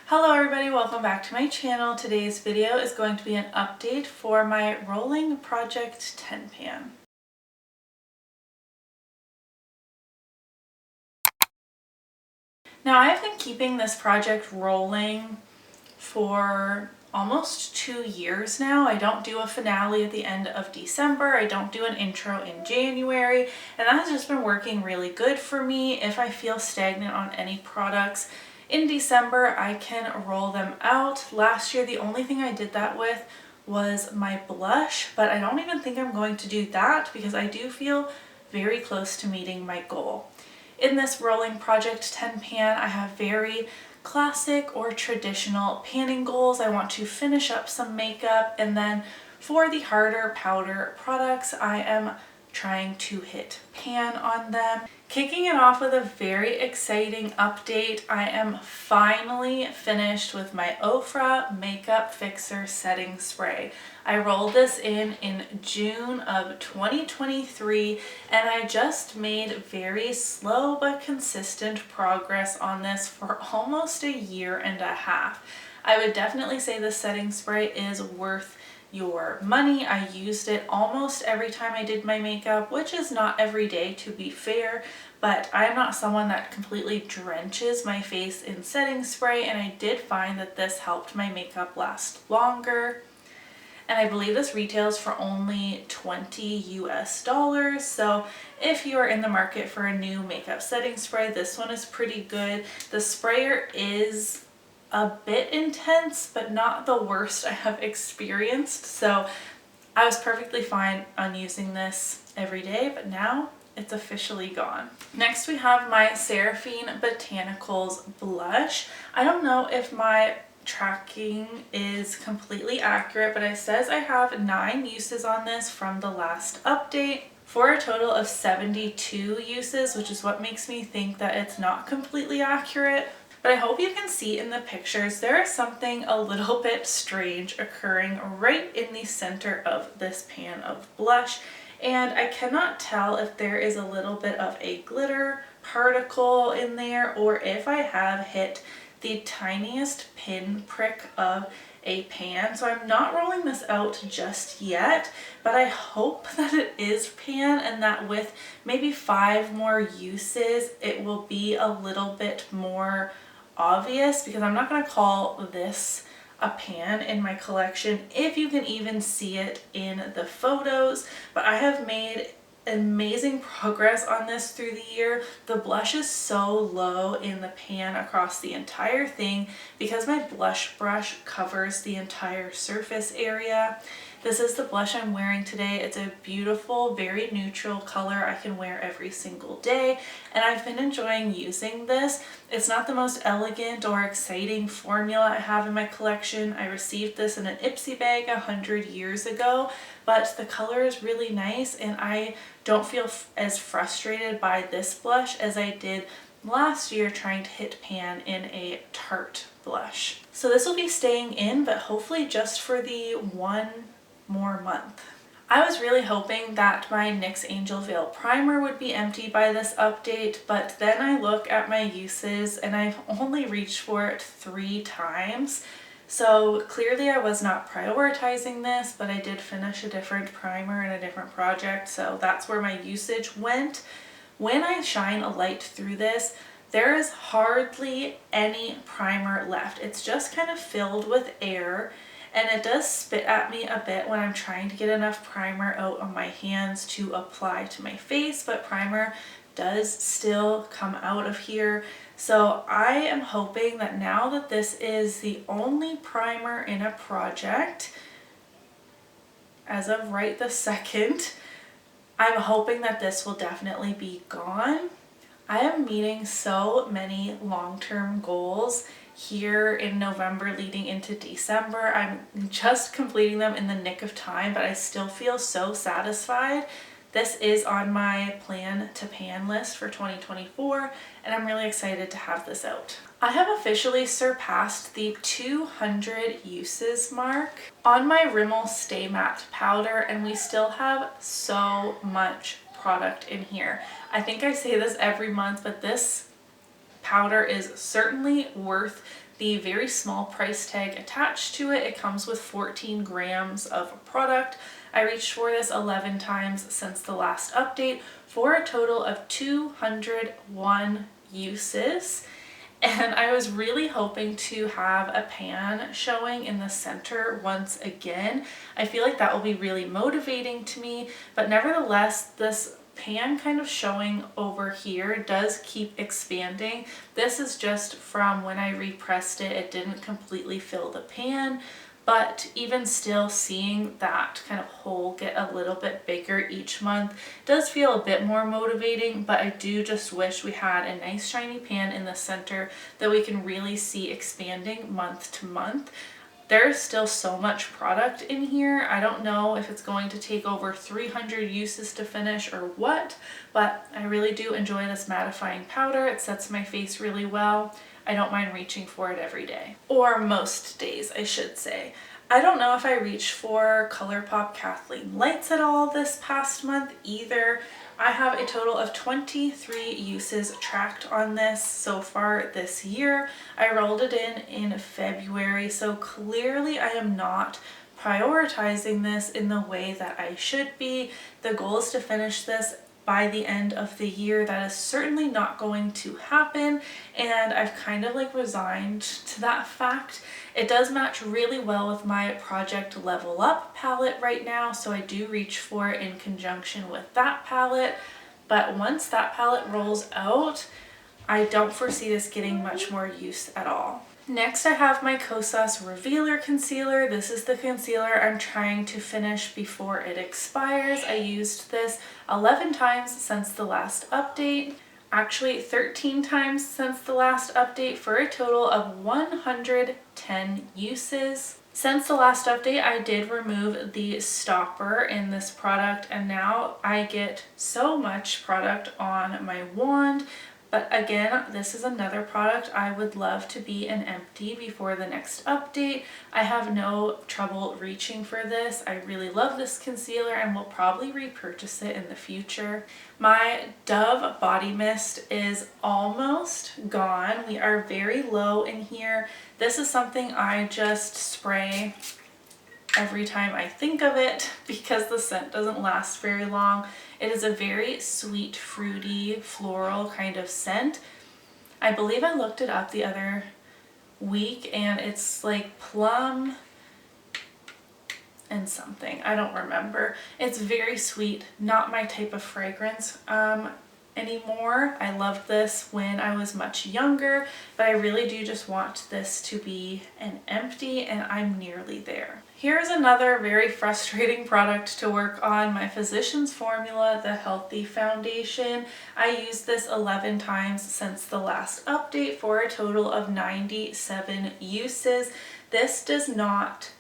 Hello everybody, welcome back to my channel. Today's video is going to be an update for my rolling project 10 pan. Now I've been keeping this project rolling for almost 2 years now. I don't do a finale at the end of December. I don't do an intro in January, and that has just been working really good for me. If I feel stagnant on any products in December, I can roll them out. Last year, the only thing I did that with was my blush, but I don't even think I'm going to do that because I do feel very close to meeting my goal. In this rolling project 10 pan, I have very classic or traditional panning goals. I want to finish up some makeup, and then for the harder powder products, I am trying to hit pan on them. Kicking it off with a very exciting update, I am finally finished with my Ofra Makeup Fixer Setting Spray. I rolled this in June of 2023, and I just made very slow but consistent progress on this for almost a year and a half. I would definitely say the setting spray is worth your money. I used it almost every time I did my makeup, which is not every day to be fair, but I'm not someone that completely drenches my face in setting spray, and I did find that this helped my makeup last longer. And I believe this retails for only $20 US. So if you are in the market for a new makeup setting spray, this one is pretty good. The sprayer is a bit intense, but not the worst I have experienced. So I was perfectly fine on using this every day, but now it's officially gone. Next we have my Seraphine Botanicals blush. I don't know if my tracking is completely accurate, but it says I have 9 uses on this from the last update for a total of 72 uses, which is what makes me think that it's not completely accurate. But I hope you can see in the pictures there is something a little bit strange occurring right in the center of this pan of blush, and I cannot tell if there is a little bit of a glitter particle in there or if I have hit the tiniest pin prick of a pan. So I'm not rolling this out just yet, but I hope that it is pan and that with maybe 5 more uses it will be a little bit more obvious, because I'm not going to call this a pan in my collection if you can even see it in the photos. But I have made amazing progress on this through the year. The blush is so low in the pan across the entire thing because my blush brush covers the entire surface area. This is the blush I'm wearing today. It's a beautiful, very neutral color I can wear every single day, and I've been enjoying using this. It's not the most elegant or exciting formula I have in my collection. I received this in an Ipsy bag 100 years ago, but the color is really nice, and I don't feel as frustrated by this blush as I did last year trying to hit pan in a Tarte blush. So this will be staying in, but hopefully just for the 1 more month. I was really hoping that my NYX Angel Veil primer would be empty by this update, but then I look at my uses and I've only reached for it 3 times. So clearly I was not prioritizing this, but I did finish a different primer in a different project, so that's where my usage went. When I shine a light through this, there is hardly any primer left. It's just kind of filled with air, and it does spit at me a bit when I'm trying to get enough primer out on my hands to apply to my face, but primer does still come out of here. So I am hoping that now that this is the only primer in a project, as of right this second, I'm hoping that this will definitely be gone. I am meeting so many long-term goals here in November leading into December. I'm just completing them in the nick of time, but I still feel so satisfied. This is on my plan to pan list for 2024, and I'm really excited to have this out. I have officially surpassed the 200 uses mark on my Rimmel Stay Matte powder, and we still have so much product in here. I think I say this every month, but this powder is certainly worth the very small price tag attached to it. It comes with 14 grams of product. I reached for this 11 times since the last update for a total of 201 uses. And I was really hoping to have a pan showing in the center once again. I feel like that will be really motivating to me, but nevertheless, this pan kind of showing over here does keep expanding. This is just from when I repressed it. It didn't completely fill the pan, but even still, seeing that kind of hole get a little bit bigger each month does feel a bit more motivating, but I do just wish we had a nice shiny pan in the center that we can really see expanding month to month. There's still so much product in here. I don't know if it's going to take over 300 uses to finish or what, but I really do enjoy this mattifying powder. It sets my face really well. I don't mind reaching for it every day. Or most days, I should say. I don't know if I reached for ColourPop Kathleen Lights at all this past month either. I have a total of 23 uses tracked on this so far this year. I rolled it in February, so clearly I am not prioritizing this in the way that I should be. The goal is to finish this by the end of the year. That is certainly not going to happen, and I've kind of like resigned to that fact. It does match really well with my Project Level Up palette right now, so I do reach for it in conjunction with that palette, but once that palette rolls out, I don't foresee this getting much more use at all. Next, I have my Kosas Revealer Concealer. This is the concealer I'm trying to finish before it expires. I used this 11 times since the last update. Actually 13 times since the last update for a total of 110 uses. Since the last update, I did remove the stopper in this product, and now I get so much product on my wand. But again, this is another product I would love to be an empty before the next update. I have no trouble reaching for this. I really love this concealer and will probably repurchase it in the future. My Dove Body Mist is almost gone. We are very low in here. This is something I just spray every time I think of it because the scent doesn't last very long. It is a very sweet, fruity, floral kind of scent. I believe I looked it up the other week and it's like plum and something. I don't remember. It's very sweet, not my type of fragrance anymore. I loved this when I was much younger, but I really do just want this to be an empty, and I'm nearly there. Here's another very frustrating product to work on, my Physicians Formula, the Healthy Foundation. I used this 11 times since the last update for a total of 97 uses. This does not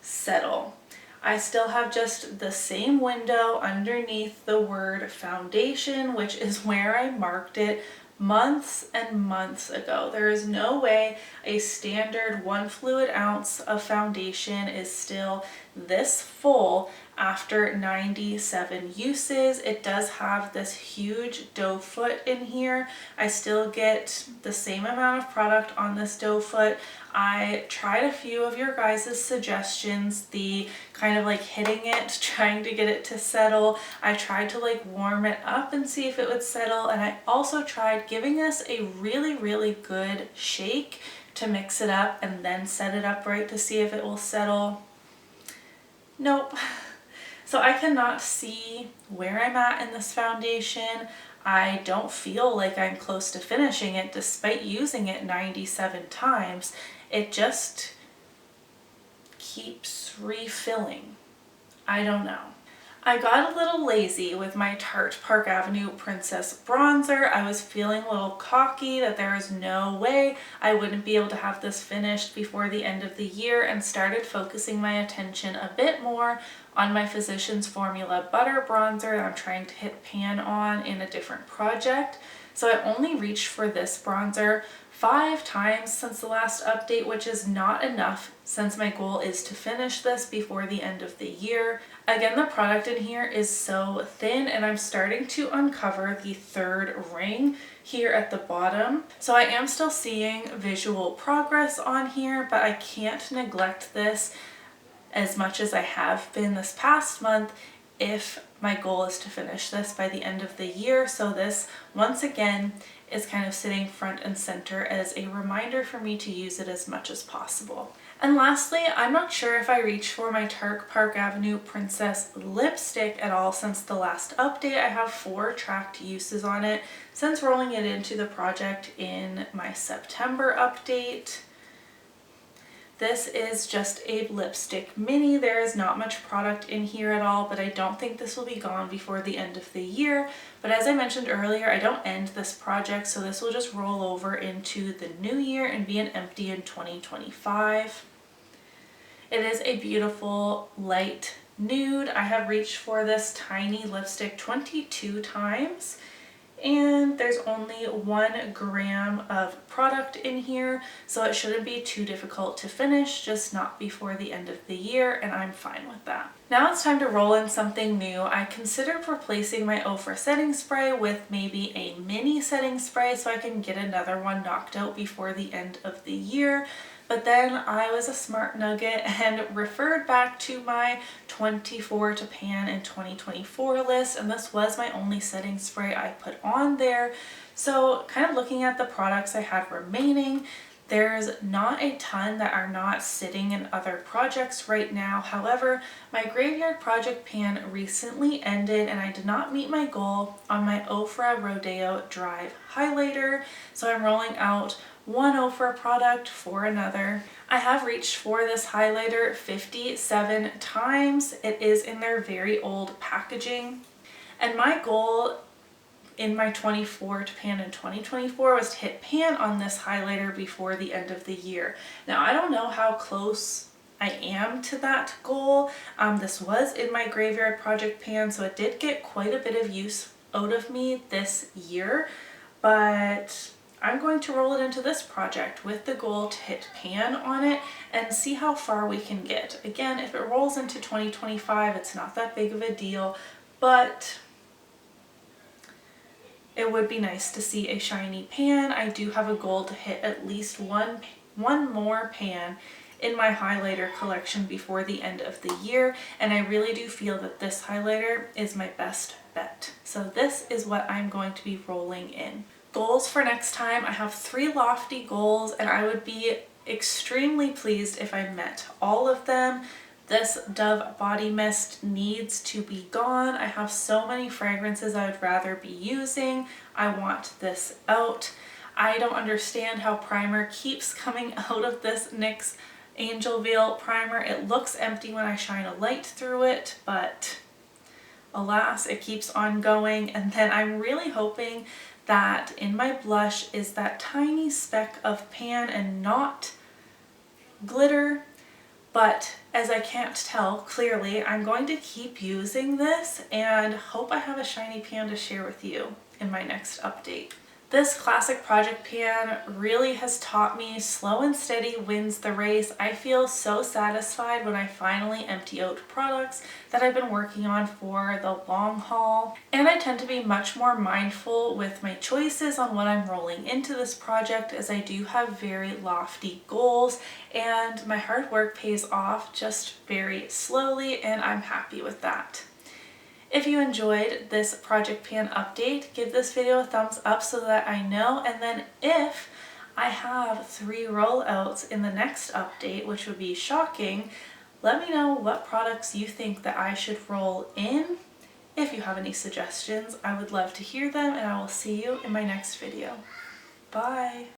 settle. I still have just the same window underneath the word foundation, which is where I marked it months and months ago. There is no way a standard 1 fluid ounce of foundation is still this full after 97 uses. It does have this huge doe foot in here. I still get the same amount of product on this doe foot. I tried a few of your guys' suggestions, the kind of like hitting it, trying to get it to settle. I tried to like warm it up and see if it would settle, and I also tried giving this a really, really good shake to mix it up and then set it upright to see if it will settle. Nope. So I cannot see where I'm at in this foundation. I don't feel like I'm close to finishing it despite using it 97 times. It just keeps refilling. I don't know. I got a little lazy with my Tarte Park Ave Princess bronzer. I was feeling a little cocky that there was no way I wouldn't be able to have this finished before the end of the year, and started focusing my attention a bit more on my Physicians Formula Butter Bronzer that I'm trying to hit pan on in a different project. So I only reached for this bronzer 5 times since the last update, which is not enough since my goal is to finish this before the end of the year. Again, the product in here is so thin, and I'm starting to uncover the 3rd ring here at the bottom. So I am still seeing visual progress on here, but I can't neglect this as much as I have been this past month if my goal is to finish this by the end of the year. So this, once again, is kind of sitting front and center as a reminder for me to use it as much as possible. And lastly, I'm not sure if I reached for my Tarte Park Ave Princess lipstick at all since the last update. I have 4 tracked uses on it since rolling it into the project in my September update. This is just a lipstick mini. There is not much product in here at all, but I don't think this will be gone before the end of the year. But as I mentioned earlier, I don't end this project, so this will just roll over into the new year and be an empty in 2025. It is a beautiful light nude. I have reached for this tiny lipstick 22 times. And there's only 1 gram of product in here, so it shouldn't be too difficult to finish, just not before the end of the year, and I'm fine with that. Now it's time to roll in something new. I considered replacing my Ofra setting spray with maybe a mini setting spray so I can get another one knocked out before the end of the year. But then I was a smart nugget and referred back to my 24 to pan in 2024 list, and this was my only setting spray I put on there. So kind of looking at the products I had remaining, there's not a ton that are not sitting in other projects right now. However, my graveyard project pan recently ended and I did not meet my goal on my Ofra Rodeo Drive highlighter, so I'm rolling out 1 Ofra product for another. I have reached for this highlighter 57 times. It is in their very old packaging. And my goal in my 24 to pan in 2024 was to hit pan on this highlighter before the end of the year. Now I don't know how close I am to that goal. This was in my graveyard project pan, so it did get quite a bit of use out of me this year, but I'm going to roll it into this project with the goal to hit pan on it and see how far we can get. Again, if it rolls into 2025, it's not that big of a deal, but it would be nice to see a shiny pan. I do have a goal to hit at least one more pan in my highlighter collection before the end of the year, and I really do feel that this highlighter is my best bet. So this is what I'm going to be rolling in. Goals for next time, I have 3 lofty goals, and I would be extremely pleased if I met all of them. This Dove body mist needs to be gone. I have so many fragrances I would rather be using. I want this out. I don't understand how primer keeps coming out of this NYX Angel Veil primer. It looks empty when I shine a light through it, but alas, it keeps on going. And then I'm really hoping that in my blush is that tiny speck of pan and not glitter. But as I can't tell clearly, I'm going to keep using this and hope I have a shiny pan to share with you in my next update. This classic project pan really has taught me slow and steady wins the race. I feel so satisfied when I finally empty out products that I've been working on for the long haul. And I tend to be much more mindful with my choices on what I'm rolling into this project, as I do have very lofty goals and my hard work pays off just very slowly, and I'm happy with that. If you enjoyed this project pan update, give this video a thumbs up so that I know, and then if I have 3 rollouts in the next update, which would be shocking, let me know what products you think that I should roll in. If you have any suggestions, I would love to hear them, and I will see you in my next video. Bye!